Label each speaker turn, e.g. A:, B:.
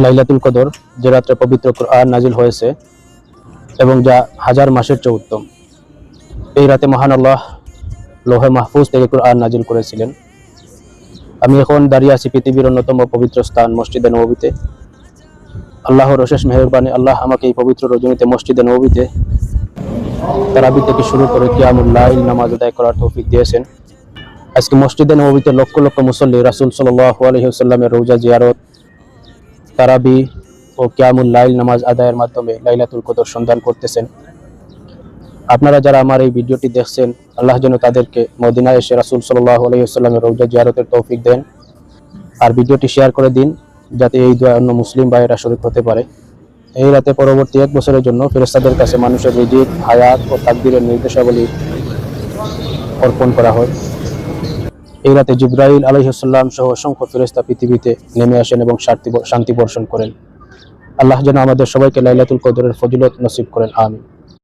A: লাইলাতুল কদর, যে রাত্রে পবিত্র কুরআন নাজিল হয়েছে এবং যা হাজার মাসের চেয়ে উত্তম। এই রাতে মহান আল্লাহ লৌহে মাহফুজ থেকে কুরআন নাজিল করেছিলেন। আমি এখন দাঁড়িয়ে আছি পৃথিবীর অন্যতম পবিত্র স্থান মসজিদে নববীতে। আল্লাহর অশেষ মেহেরবানি, আল্লাহ আমাকে এই পবিত্র রজনীতে মসজিদে নববীতে তারাবি থেকে শুরু করে কিয়ামুল লাইল নামাজ আদায় করার তৌফিক দিয়েছেন। আজকে মসজিদে নববীতে লক্ষ লক্ষ মুসল্লি রাসূল সাল্লাল্লাহু আলাইহি ওয়াসাল্লামের রওজা জিয়ারত, তারাবি ও কিয়ামুল লাইল নামাজ আদায়ের মাধ্যমে লাইলাতুল কদর সন্ধান করতেছেন। আপনারা যারা আমার এই ভিডিওটি দেখছেন, আল্লাহ যেন তাদেরকে মদিনায় এসে রাসূল সাল্লাল্লাহু আলাইহি ওয়াসাল্লামের রওজা জিয়ারতের তৌফিক দেন। আর ভিডিওটি শেয়ার করে দিন, যাতে এই দোয়া অন্য মুসলিম ভাইয়েরা শরীক হতে পারে। এই রাতে পরবর্তী 1 বছরের জন্য ফেরেশতাদের কাছে মানুষের রিজিক, হায়াত ও তাকদীরের নির্দেশাবলী অর্পণ করা হয়। এই রাতে জিবরাইল আলাইহিস সালাম সহ অসংখ্য ফেরেশতা পৃথিবীতে নেমে আসেন এবং শান্তি বর্ষণ করেন। আল্লাহ যেন আমাদের সবাইকে লাইলাতুল কদরের ফজিলত নসিব করেন, আমিন।